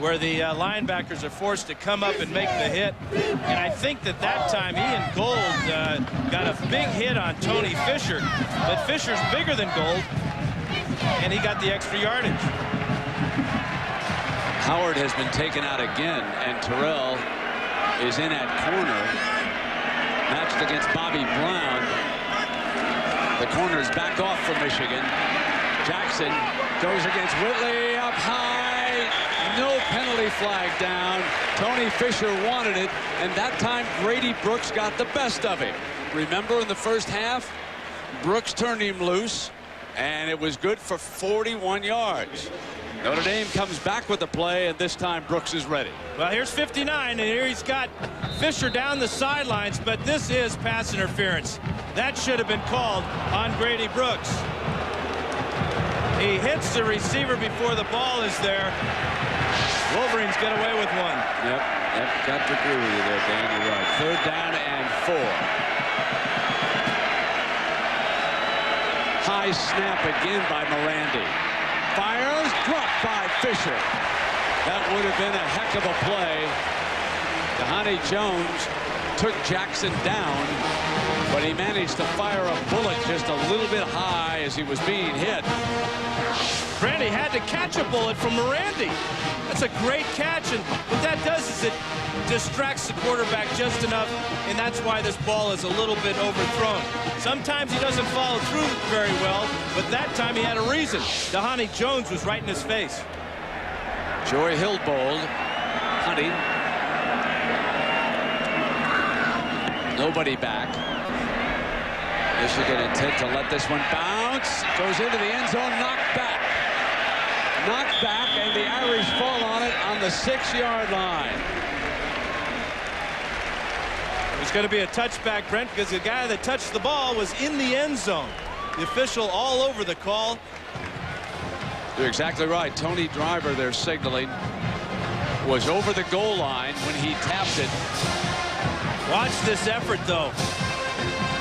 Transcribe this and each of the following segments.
where the linebackers are forced to come up and make the hit. And I think that time Ian Gold got a big hit on Tony Fisher, but Fisher's bigger than Gold, and he got the extra yardage. Howard has been taken out again, and Terrell is in at corner, matched against Bobby Brown. The corners back off for Michigan. Jackson goes against Whitley up high. No penalty flag down. Tony Fisher wanted it, and that time Grady Brooks got the best of him. Remember in the first half, Brooks turned him loose, and it was good for 41 yards. Notre Dame comes back with the play, and this time Brooks is ready. Well, here's 59, and here he's got Fisher down the sidelines, but this is pass interference. That should have been called on Grady Brooks. He hits the receiver before the ball is there. Wolverines get away with one. Yep, got to agree with you there, Dan. You're right. 3rd down and 4. High snap again by Morandi. Fires, dropped by Fisher. That would have been a heck of a play. Dhani Jones took Jackson down, but he managed to fire a bullet just a little bit high as he was being hit. Randy had to catch a bullet from Morandi. That's a great catch, and what that does is it distracts the quarterback just enough, and that's why this ball is a little bit overthrown. Sometimes he doesn't follow through very well, but that time he had a reason. Dhani Jones was right in his face. Joey Hillbold hunting. Nobody back. Michigan intent to let this one bounce. Goes into the end zone, knocked back. Knocked back, and the Irish fall on it on the 6-yard line. It's going to be a touchback, Brent, because the guy that touched the ball was in the end zone. The official all over the call. You're exactly right. Tony Driver, they're signaling, was over the goal line when he tapped it. Watch this effort, though.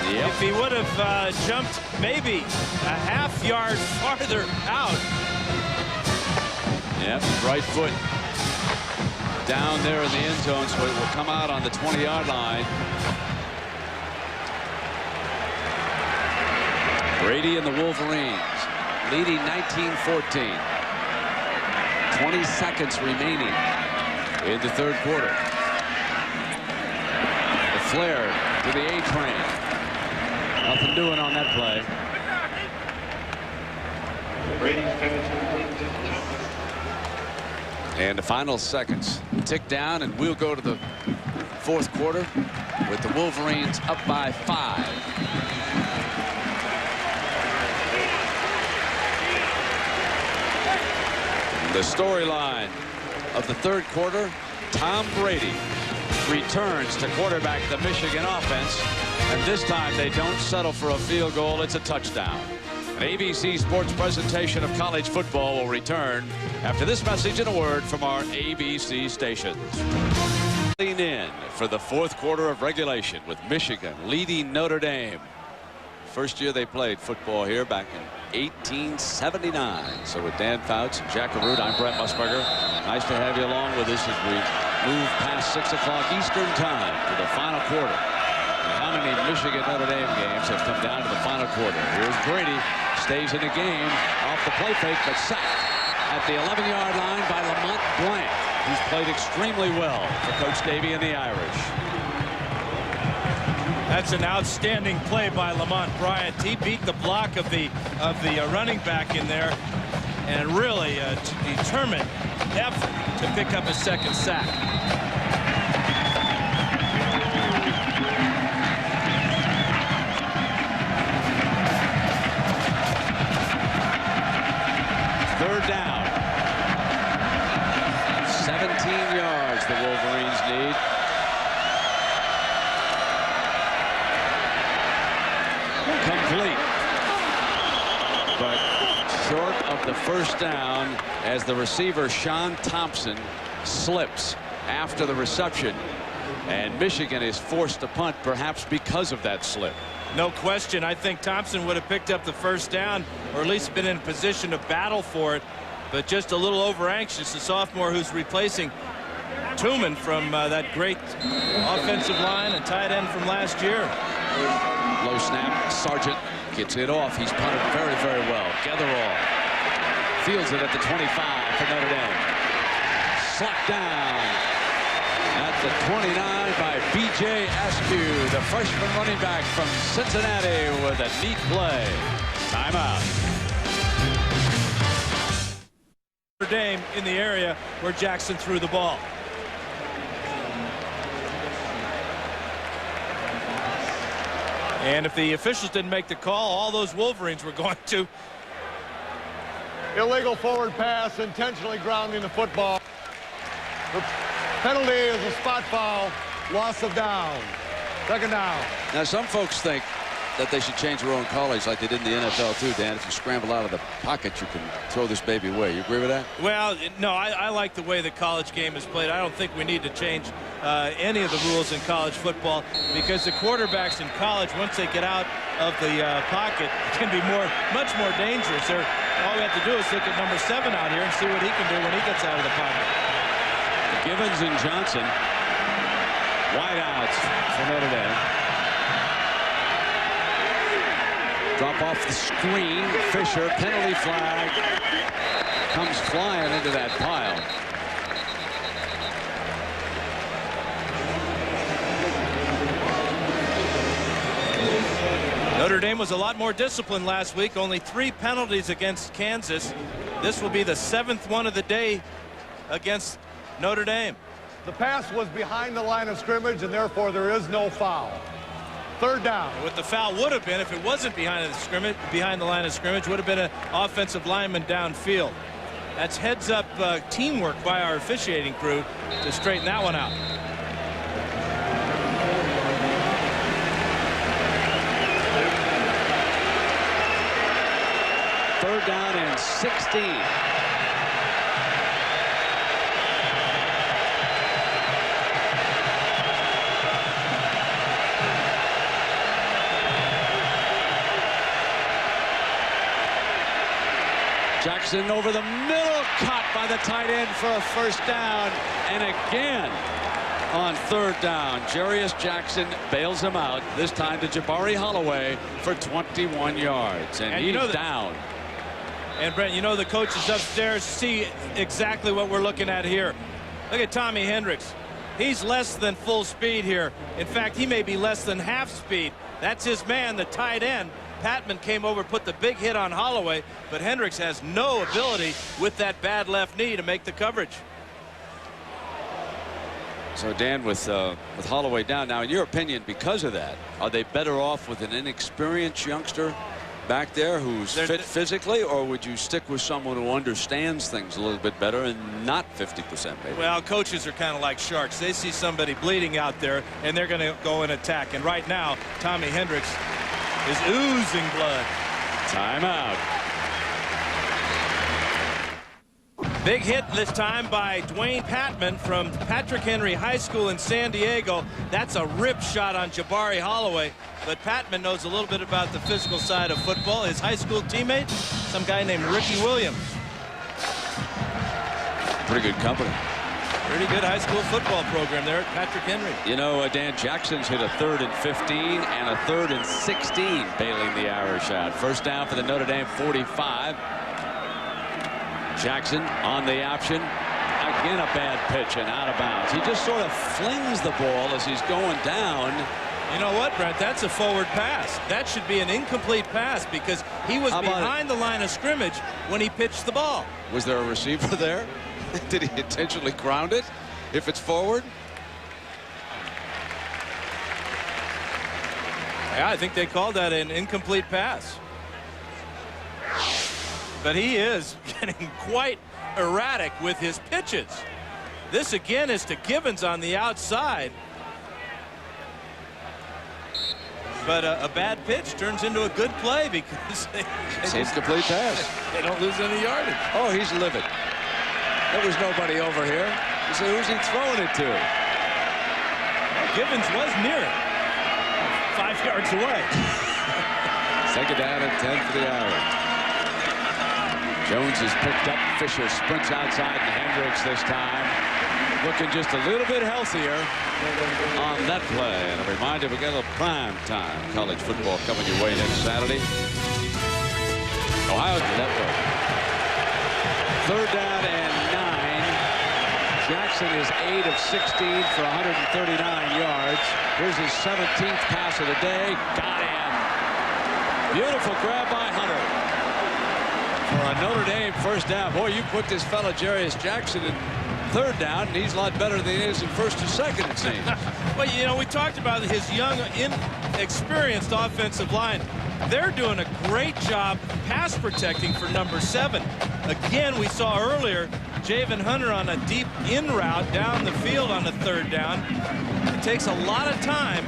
Yep. If he would have jumped maybe a half yard farther out. Yep, right foot down there in the end zone, so it will come out on the 20-yard line. Brady and the Wolverines leading 19-14. 20 seconds remaining in the 3rd quarter. The flare to the A-train. Nothing doing on that play. And the final seconds tick down, and we'll go to the 4th quarter with the Wolverines up by 5. The storyline of the 3rd quarter, Tom Brady returns to quarterback the Michigan offense, and this time they don't settle for a field goal. It's a touchdown. An ABC Sports presentation of college football will return after this message and a word from our ABC stations. Lean in for the 4th quarter of regulation with Michigan leading Notre Dame. First year they played football here back in 1879. So with Dan Fouts and Jack Arute, I'm Brent Musburger. Nice to have you along with us as we move past 6 o'clock Eastern time to the final quarter. And how many Michigan Notre Dame games have come down to the final quarter? Here's Brady, stays in the game off the play fake, but sacked at the 11-yard line by Lamont Bryant, who's played extremely well for Coach Davey and the Irish. That's an outstanding play by Lamont Bryant. He beat the block of the running back in there, and really a determined effort to pick up a 2nd sack. Third down. 17 yards the Wolverines need. Complete. But short of the 1st down as the receiver Sean Thompson slips after the reception. And Michigan is forced to punt, perhaps because of that slip. No question. I think Thompson would have picked up the 1st down, or at least been in position to battle for it. but just a little over anxious. The sophomore who's replacing Tooman from that great offensive line and tight end from last year. Low snap. Sargent gets it off. He's punted very, very well. Getherall fields it at the 25 for Notre Dame. Slapped down at the 29 by B.J. Askew, the freshman running back from Cincinnati, with a neat play. Timeout. Notre Dame in the area where Jackson threw the ball. And if the officials didn't make the call, all those Wolverines were going to. Illegal forward pass, intentionally grounding the football. The penalty is a spot foul, loss of down. Second down. Now, some folks think that they should change their own college like they did in the NFL too, Dan. If you scramble out of the pocket, you can throw this baby away. You agree with that? Well, no, I like the way the college game is played. I don't think we need to change any of the rules in college football, because the quarterbacks in college, once they get out of the pocket, can be much more dangerous. All we have to do is look at number 7 out here and see what he can do when he gets out of the pocket. Givens and Johnson, wideouts for Notre Dame. Drop off the screen. Fisher, penalty flag, comes flying into that pile. Notre Dame was a lot more disciplined last week. Only 3 penalties against Kansas. This will be the 7th one of the day against Notre Dame. The pass was behind the line of scrimmage, and therefore there is no foul. Third down. What the foul would have been, if it wasn't behind the line of scrimmage, would have been an offensive lineman downfield. That's heads-up teamwork by our officiating crew to straighten that one out. Third down and 16. Jackson over the middle, caught by the tight end for a first down. And again on third down, Jarius Jackson bails him out, this time to Jabari Holloway for 21 yards. And he's down. And Brent, you know the coaches upstairs see exactly what we're looking at here. Look at Tommy Hendricks. He's less than full speed here. In fact, he may be less than half speed. That's his man, the tight end. Patman came over, put the big hit on Holloway, but Hendricks has no ability with that bad left knee to make the coverage. So Dan, with Holloway down now, in your opinion, because of that, are they better off with an inexperienced youngster back there who's fit physically, or would you stick with someone who understands things a little bit better and not 50% maybe? Well, coaches are kind of like sharks. They see somebody bleeding out there and they're going to go and attack. And right now, Tommy Hendricks is oozing blood. Timeout. Big hit this time by Dwayne Patman from Patrick Henry High School in San Diego. That's a rip shot on Jabari Holloway. But Patman knows a little bit about the physical side of football. His high school teammate, some guy named Ricky Williams. Pretty good company. Pretty good high school football program there at Patrick Henry. You know, Dan, Jackson's hit a 3rd and 15 and a 3rd and 16 bailing the Irish out. First down for the Notre Dame 45. Jackson on the option. Again, a bad pitch and out of bounds. He just sort of flings the ball as he's going down. You know what, Brent? That's a forward pass. That should be an incomplete pass because he was behind the line of scrimmage when he pitched the ball. Was there a receiver there? Did he intentionally ground it if it's forward? Yeah, I think they called that an incomplete pass. But he is getting quite erratic with his pitches. This again is to Givens on the outside. But a bad pitch turns into a good play because it's incomplete pass. They don't lose any yardage. Oh, he's livid. There was nobody over here. You say, who's he throwing it to? Well, Givens was near it. 5 yards away. Second down and 10 for the Irish. Jones is picked up. Fisher sprints outside, and Hendricks this time looking just a little bit healthier on that play. And a reminder, we got a little prime time college football coming your way next Saturday. Ohio did that work. 3rd down and 9. Jackson is 8 of 16 for 139 yards. Here's his 17th pass of the day. Got him. Beautiful grab by Hunter. For a Notre Dame 1st down. Boy, you put this fella Jarius Jackson in 3rd down, and he's a lot better than he is in 1st and 2nd, it seems. Well, you know, we talked about his young, inexperienced offensive line. They're doing a great job pass protecting for number 7. Again, we saw earlier Javen Hunter on a deep in route down the field on the 3rd down. It takes a lot of time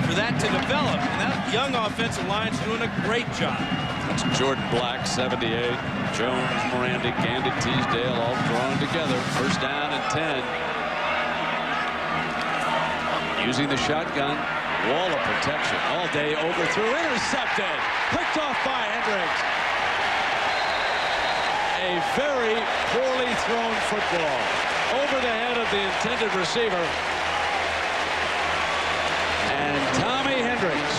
for that to develop, and that young offensive line's doing a great job. That's Jordan Black, 78. Jones, Miranda, Gandy, Teasdale all thrown together. 1st down and 10. Using the shotgun. Wall of protection all day. Overthrew. Intercepted. Picked off by Hendricks. A very poorly thrown football. Over the head of the intended receiver. And Tommy Hendricks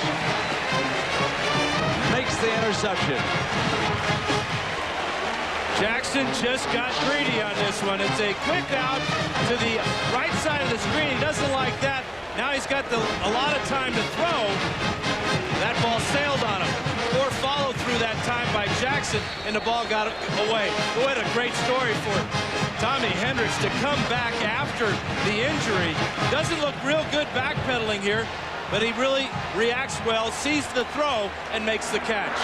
makes the interception. Jackson just got greedy on this one. It's a quick out to the right side of the screen. He doesn't like that. Now he's got a lot of time to throw. That ball sailed on him. Poor follow through that time by Jackson, and the ball got away. What a great story for Tommy Hendricks to come back after the injury. Doesn't look real good backpedaling here, but he really reacts well, sees the throw, and makes the catch.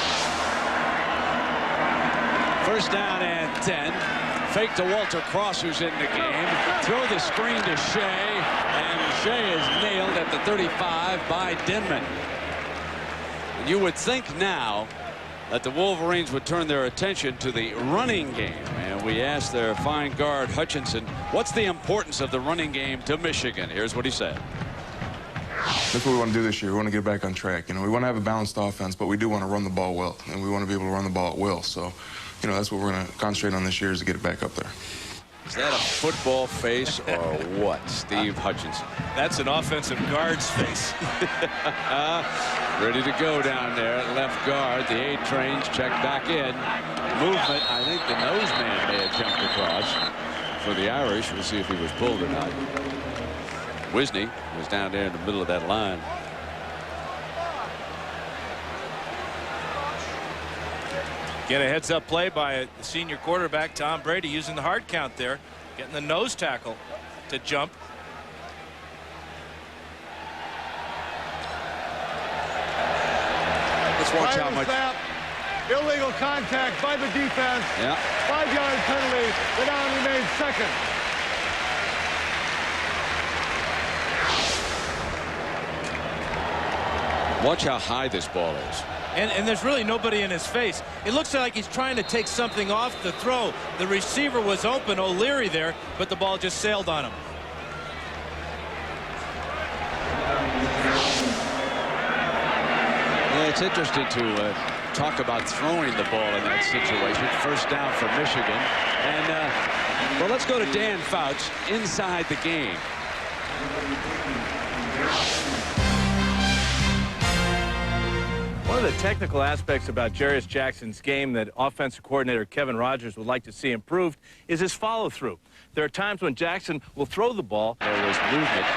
1st down and 10. Fake to Walter Cross, who's in the game. Throw the screen to Shea, and Shea is nailed at the 35 by Denman. And you would think now that the Wolverines would turn their attention to the running game. And we asked their fine guard Hutchinson, what's the importance of the running game to Michigan? Here's what he said. That's what we want to do this year. We want to get back on track. You know, we want to have a balanced offense, but we do want to run the ball well, and we want to be able to run the ball at will. So, you know, that's what we're going to concentrate on this year, is to get it back up there. Is that a football face or what, Steve Hutchinson? That's an offensive guard's face. Ready to go down there at left guard. The A trains checked back in. Movement. I think the nose man may have jumped across for the Irish. We'll see if he was pulled or not. Wisney was down there in the middle of that line. Get a heads-up play by the senior quarterback Tom Brady, using the hard count there, getting the nose tackle to jump. Let's watch how much. Snap, illegal contact by the defense. Yeah. 5-yard penalty. The down remains 2nd. Watch how high this ball is. And there's really nobody in his face. It looks like he's trying to take something off the throw. The receiver was open, O'Leary there, but the ball just sailed on him. Yeah, it's interesting to talk about throwing the ball in that situation. 1st down for Michigan. And, well, let's go to Dan Fouts inside the game. One of the technical aspects about Jarius Jackson's game that offensive coordinator Kevin Rogers would like to see improved is his follow-through. There are times when Jackson will throw the ball. There was movement.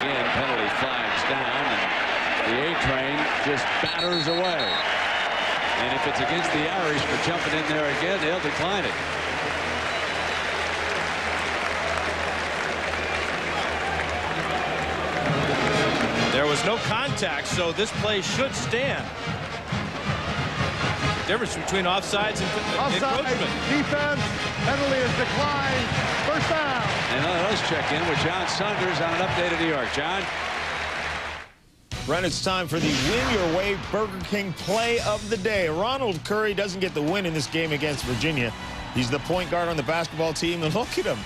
Again, penalty flags down, and the A train just batters away. And if it's against the Irish for jumping in there again, they'll decline it. There was no contact, so this play should stand. Difference between offsides and encroachment. Defense, penalty is declined. 1st down. And let's check in with John Saunders on an update of New York. John? Brent, it's time for the Win Your Way Burger King play of the day. Ronald Curry doesn't get the win in this game against Virginia. He's the point guard on the basketball team, and look at him.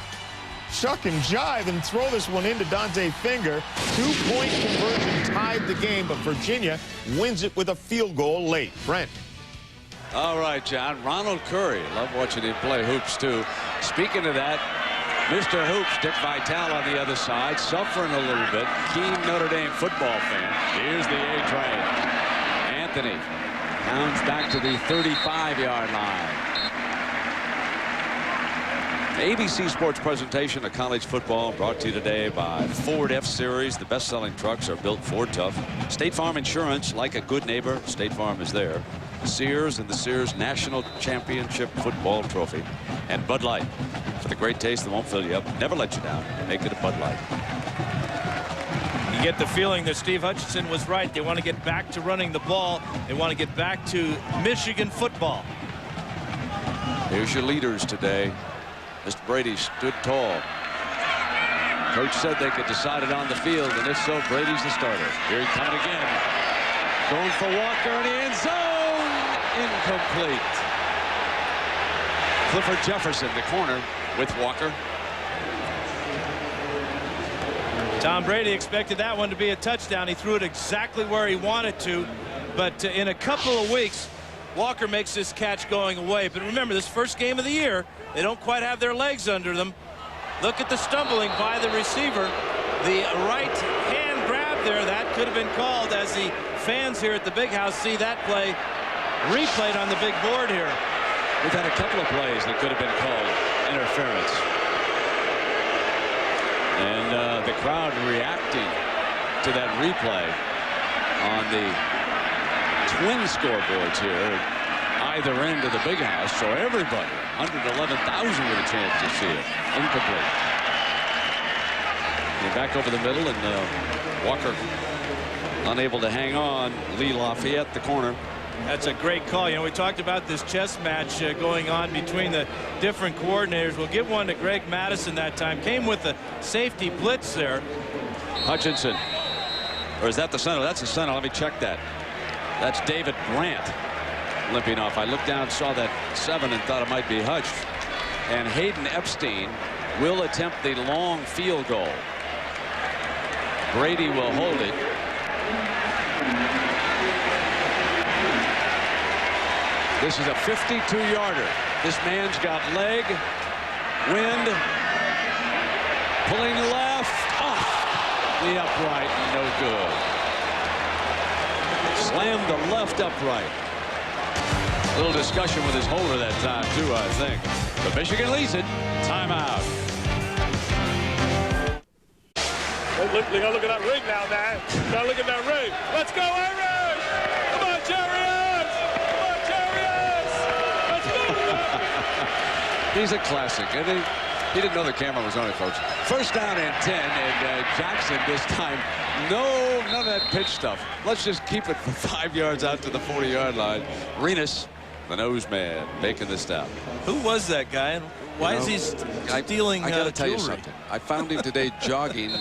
Shuck and jive and throw this one into Dante Finger. 2-point conversion tied the game, but Virginia wins it with a field goal late. Brent. All right, John. Ronald Curry. Love watching him play hoops, too. Speaking of that, Mr. Hoops, Dick Vitale on the other side, suffering a little bit. Keen Notre Dame football fan. Here's the A train. Anthony pounds back to the 35-yard line. ABC Sports presentation of college football brought to you today by Ford F-Series. The best-selling trucks are built Ford tough. State Farm Insurance, like a good neighbor, State Farm is there. Sears and the Sears National Championship Football Trophy. And Bud Light. For the great taste that won't fill you up, never let you down. Make it a Bud Light. You get the feeling that Steve Hutchinson was right. They want to get back to running the ball. They want to get back to Michigan football. Here's your leaders today. Mr. Brady stood tall. Coach said they could decide it on the field, and if so, Brady's the starter. Here he comes again. Going for Walker in the end zone. Incomplete. Clifford Jefferson, the corner, with Walker. Tom Brady expected that one to be a touchdown. He threw it exactly where he wanted to, but in a couple of weeks, Walker makes this catch going away. But remember, this first game of the year, they don't quite have their legs under them. Look at the stumbling by the receiver. The right hand grab there, that could have been called, as the fans here at the Big House see that play replayed on the big board here. We've had a couple of plays that could have been called interference. And the crowd reacting to that replay on the twin scoreboards here at either end of the Big House, so everybody, 111,000 with a chance to see it. Incomplete. And back over the middle, and Walker unable to hang on. Lee Lafayette, the corner. That's a great call. You know, we talked about this chess match going on between the different coordinators. We'll give one to Greg Madison that time. Came with a safety blitz there. Hutchinson. Or is that the center? That's the center. Let me check that. That's David Brandt limping off. I looked down, saw that 7, and thought it might be Hutch. And Hayden Epstein will attempt the long field goal. Brady will hold it. This is a 52-yarder. This man's got leg, wind, pulling left, off the upright, no good. Slammed the left upright. A little discussion with his holder that time, too, I think. But Michigan leads it. Timeout. Look at that ring now, man. Now look at that ring. Let's go, Aaron! Come on, Chariots! Come on, Chariots! Let's go! He's a classic, and he didn't know the camera was on it, folks. First down and 10, and Jackson this time, none of that pitch stuff. Let's just keep it for 5 yards out to the 40-yard line. Renas, the nose man, making the stop. Who was that guy? Why is he stealing I got to tell you jewelry? something. I found him today jogging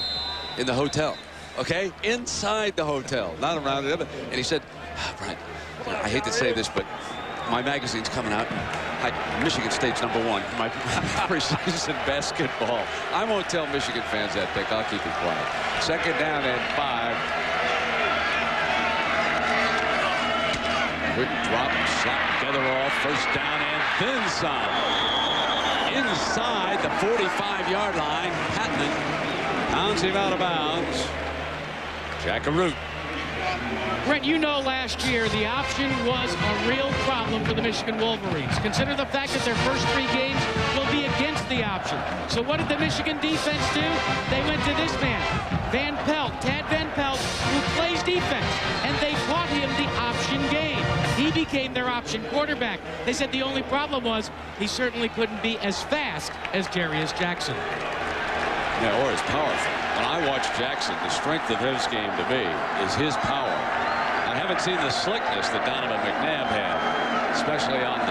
in the hotel. Okay, inside the hotel, not around it. And he said, Brian, I hate to say this, but my magazine's coming out. Michigan State's #1 in my preseason basketball. I won't tell Michigan fans that, Dick. I'll keep it quiet. Second down and 5. Quick drop, slap together off. First down and then some. Inside the 45-yard line, Patman pounds him out of bounds. Jackaroot. Brent, you know last year the option was a real problem for the Michigan Wolverines. Consider the fact that their first 3 games will be against the option. So what did the Michigan defense do? They went to this man, Tad Van Pelt, who plays defense, and they taught him the option game. He became their option quarterback. They said the only problem was he certainly couldn't be as fast as Jarius Jackson. Yeah, or as powerful. When I watch Jackson, the strength of his game to me is his power. I haven't seen the slickness that Donovan McNabb had, especially on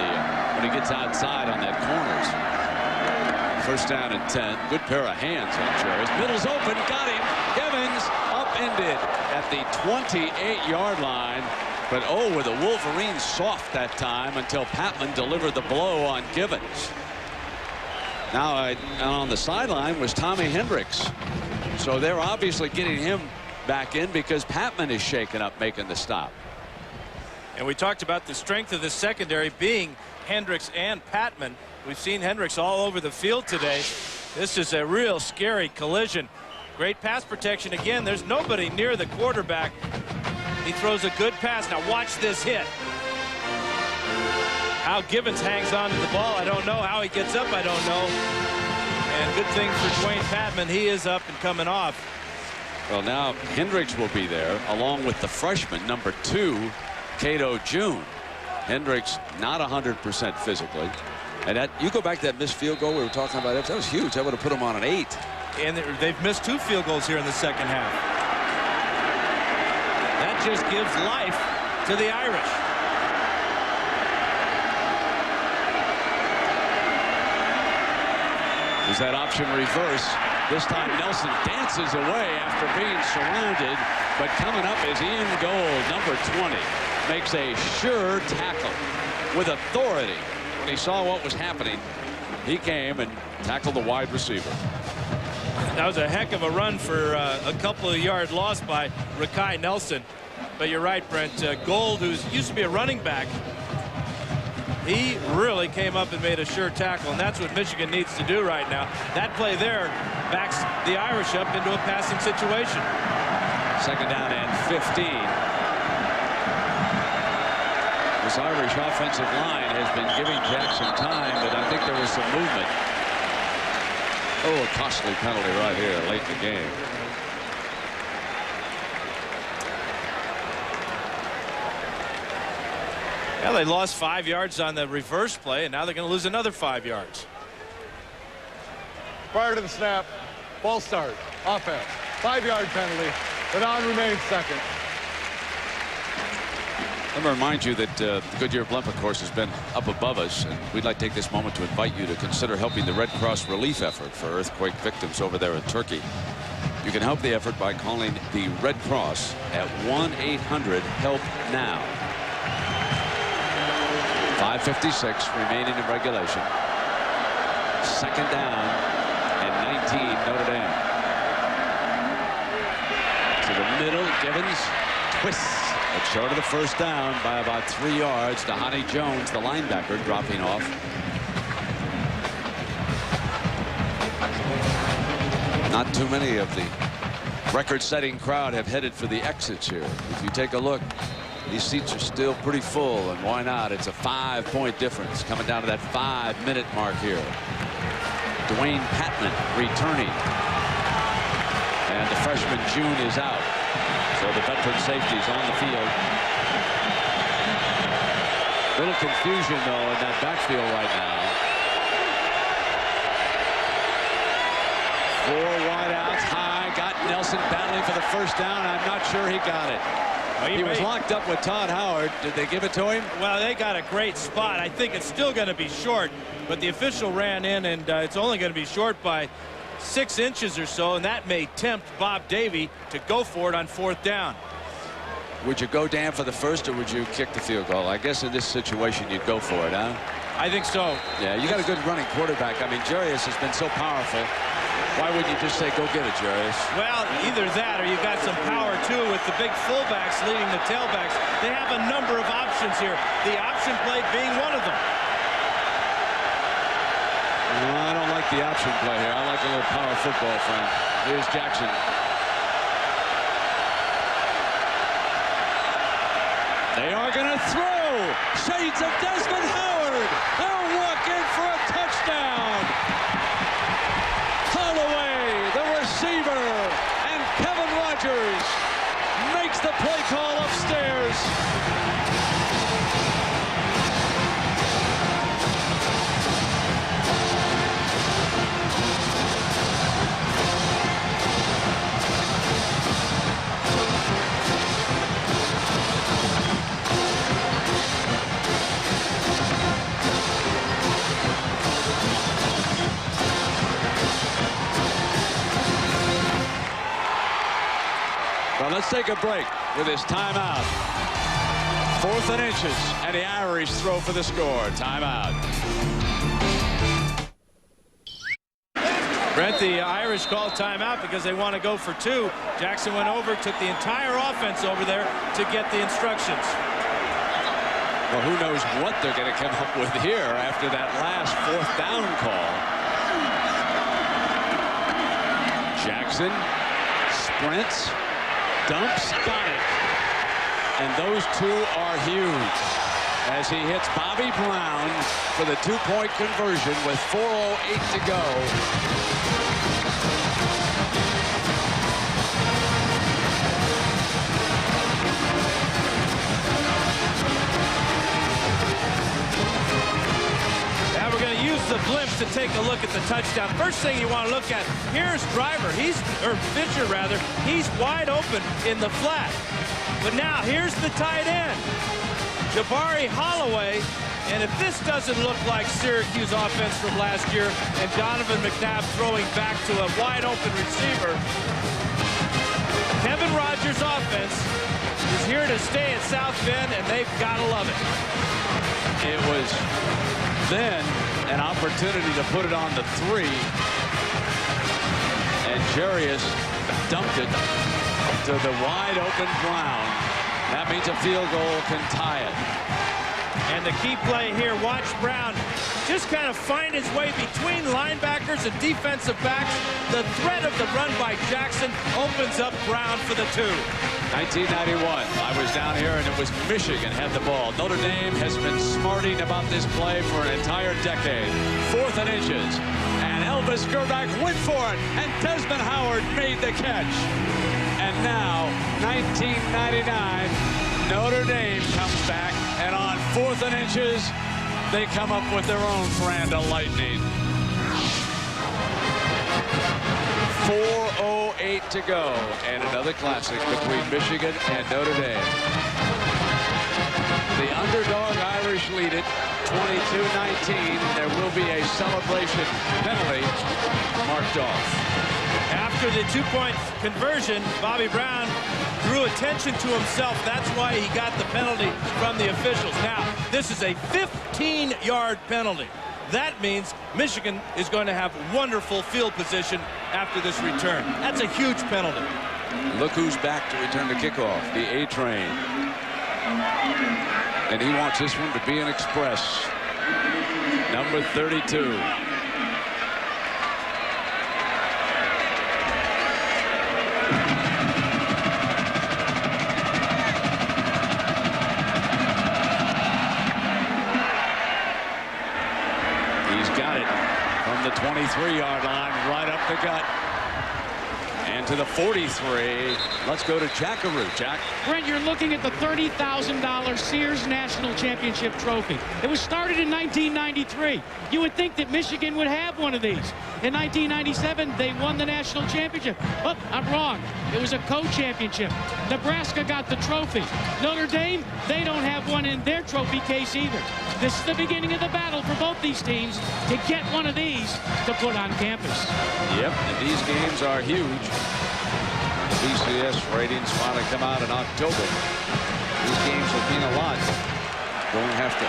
when he gets outside on that corners. First down and 10. Good pair of hands on Jarius. Middle's open, got him. Evans upended at the 28-yard line. But were the Wolverines soft that time until Patman delivered the blow on Givens. Now on the sideline was Tommy Hendricks. So they're obviously getting him back in because Patman is shaken up making the stop. And we talked about the strength of the secondary being Hendricks and Patman. We've seen Hendricks all over the field today. This is a real scary collision. Great pass protection again. There's nobody near the quarterback. He throws a good pass. Now watch this hit. How Gibbons hangs on to the ball, I don't know. How he gets up, I don't know. And good thing for Dwayne Patman, he is up and coming off. Well, now Hendricks will be there along with the freshman number 2, Cato June. Hendricks not 100% physically. And that, you go back to that missed field goal we were talking about, that was huge. That would have put him on an 8. And they've missed 2 field goals here in the second half. That just gives life to the Irish. There's that option reverse. This time Nelson dances away after being surrounded, but coming up is Ian Gold, number 20. Makes a sure tackle with authority. When he saw what was happening, he came and tackled the wide receiver. That was a heck of a run for a couple of yard loss by Rakai Nelson. But you're right, Brent. Gold, who used to be a running back, he really came up and made a sure tackle, and that's what Michigan needs to do right now. That play there backs the Irish up into a passing situation. 2nd down and 15. This Irish offensive line has been giving Jackson time, but I think there was some movement. Oh, a costly penalty right here late in the game. Yeah, they lost 5 yards on the reverse play, and now they're going to lose another 5 yards. Prior to the snap, false start, offense, 5-yard penalty. The down remains second. Let me remind you that the Goodyear Blimp, of course, has been up above us, and we'd like to take this moment to invite you to consider helping the Red Cross relief effort for earthquake victims over there in Turkey. You can help the effort by calling the Red Cross at 1-800-HELP-NOW. 5:56 remaining in regulation. 2nd down and 19, Notre Dame. To the middle, Gibbons twists. But short of the 1st down by about 3 yards. Dhani Jones, the linebacker, dropping off. Not too many of the record-setting crowd have headed for the exits here. If you take a look, these seats are still pretty full, and why not? It's a 5-point difference coming down to that 5-minute mark here. Dwayne Patman returning. And the freshman June is out. So the veteran safety's on the field. Little confusion, though, in that backfield right now. 4 wideouts high. Got Nelson battling for the 1st down. I'm not sure he got it. He was locked up with Todd Howard. Did they give it to him? Well, they got a great spot. I think it's still going to be short, but the official ran in, and it's only going to be short by 6 inches or so, and that may tempt Bob Davie to go for it on 4th down. Would you go down for the 1st, or would you kick the field goal? I guess in this situation you'd go for it, huh? I think so. Yeah, you got a good running quarterback. I mean, Jarius has been so powerful. Why wouldn't you just say, go get it, Jarius? Well, either that or you've got some power, too, with the big fullbacks leading the tailbacks. They have a number of options here, the option play being one of them. No, I don't like the option play here. I like a little power football, friend. Here's Jackson. They are going to throw. Shades of Desmond Howard. They'll walk in for a touchdown. Holloway, the receiver, and Kevin Rogers makes the play call upstairs. Well, let's take a break with this timeout. 4th and inches, and the Irish throw for the score. Timeout. Brent, the Irish called timeout because they want to go for 2. Jackson went over, took the entire offense over there to get the instructions. Well, who knows what they're going to come up with here after that last 4th down call. Jackson sprints, dumps, got it. And those two are huge as he hits Bobby Brown for the 2-point conversion with 4:08 to go. Now we're going to use the blimps to take a look at the touchdown. First thing you want to look at, here's Fisher rather, he's wide open in the flat. But now here's the tight end, Jabari Holloway. And if this doesn't look like Syracuse offense from last year and Donovan McNabb throwing back to a wide open receiver, Kevin Rogers' offense is here to stay at South Bend, and they've got to love it. It was then an opportunity to put it on the 3. And Jarius dumped it to the wide open Brown. That means a field goal can tie it. And the key play here, watch Brown just kind of find his way between linebackers and defensive backs. The threat of the run by Jackson opens up Brown for the 2. 1991, I was down here and it was Michigan had the ball. Notre Dame has been smarting about this play for an entire decade. 4th and inches. And Elvis Gerback went for it. And Desmond Howard made the catch. And now, 1999, Notre Dame comes back. And on 4th and inches, they come up with their own brand of lightning. 4:08 to go, and another classic between Michigan and Notre Dame. The underdog Irish lead it 22-19. There will be a celebration penalty marked off. After the 2-point conversion, Bobby Brown drew attention to himself. That's why he got the penalty from the officials. Now, this is a 15-yard penalty. That means Michigan is going to have wonderful field position after this return. That's a huge penalty. Look who's back to return the kickoff, the A-Train. And he wants this one to be an express. Number 32. The 23-yard line, right up the gut. And to the 43. Let's go to Jackaroo. Jack. Brent, you're looking at the $30,000 Sears National Championship trophy. It was started in 1993. You would think that Michigan would have one of these. In 1997, they won the national championship. Oh, I'm wrong. It was a co-championship. Nebraska got the trophy. Notre Dame, they don't have one in their trophy case either. This is the beginning of the battle for both these teams to get one of these to put on campus. Yep, and these games are huge. BCS ratings finally come out in October. These games will mean a lot. Going to have to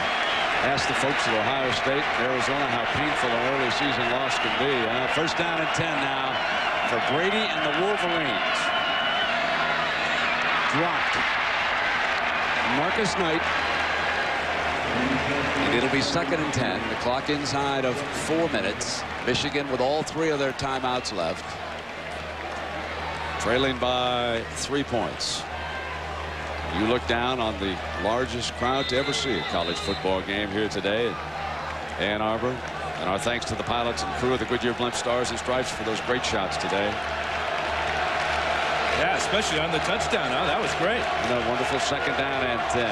ask the folks at Ohio State and Arizona how painful an early season loss can be. First down and 10 now for Brady and the Wolverines. Dropped. Marcus Knight. And it'll be 2nd and 10. The clock inside of 4 minutes. Michigan with all 3 of their timeouts left. Trailing by 3 points. You look down on the largest crowd to ever see a college football game here today in Ann Arbor. And our thanks to the pilots and crew of the Goodyear Blimp Stars and Stripes for those great shots today. Yeah, especially on the touchdown. Oh, that was great. And a wonderful 2nd down and 10.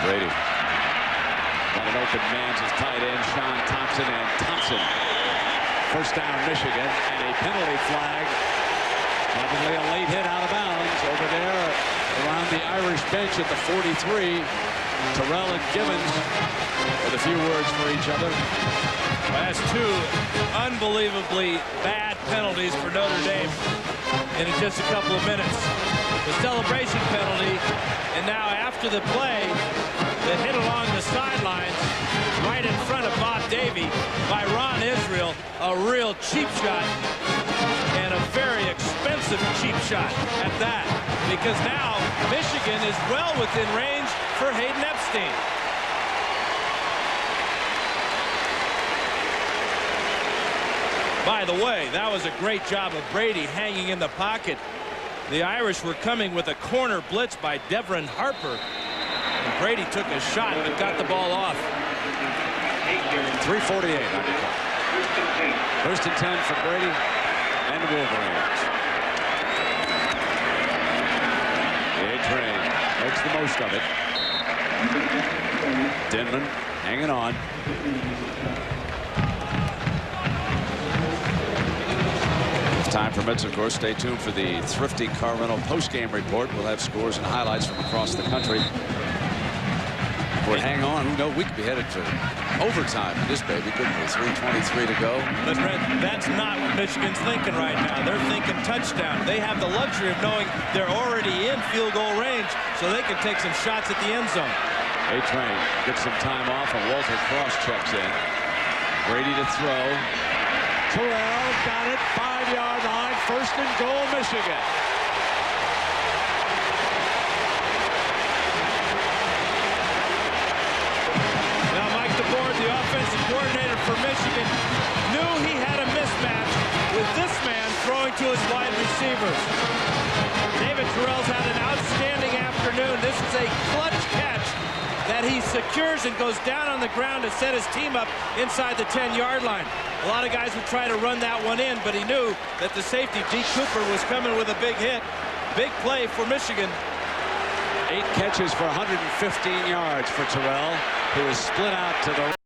Brady. Got an open man to tight end Sean Thompson, and Thompson. First down Michigan, and a penalty flag. Probably a late hit out of bounds over there around the Irish bench at the 43. Terrell and Gibbons with a few words for each other. Well, that's 2 unbelievably bad penalties for Notre Dame in just a couple of minutes. The celebration penalty, and now after the play that hit along the sidelines right in front of Bob Davie by Ron Israel, a real cheap shot and a very expensive cheap shot at that, because now Michigan is well within range for Hayden Epstein. By the way, that was a great job of Brady hanging in the pocket. The Irish were coming with a corner blitz by Devin Harper. And Brady took a shot but got the ball off. 3:48 on the clock. 1st and 10 for Brady and the Wolverines. The A-Train makes the most of it. Denman hanging on. Time permits, of course, stay tuned for the Thrifty Car Rental post-game report. We'll have scores and highlights from across the country. But hang on, who knows? We could be headed for overtime in this baby, couldn't we? 3:23 to go. But Brett, that's not what Michigan's thinking right now. They're thinking touchdown. They have the luxury of knowing they're already in field goal range, so they can take some shots at the end zone. A-Train gets some time off, and Walter Cross checks in. Brady to throw. Terrell got it, 5-yard line, 1st and goal, Michigan. Now Mike DeBoer, the offensive coordinator for Michigan, knew he had a mismatch with this man throwing to his wide receivers. David Terrell's had an outstanding afternoon. This is a clutch catch that he secures and goes down on the ground to set his team up inside the 10-yard line. A lot of guys would try to run that one in, but he knew that the safety, Deke Cooper, was coming with a big hit. Big play for Michigan. 8 catches for 115 yards for Terrell, who is split out to the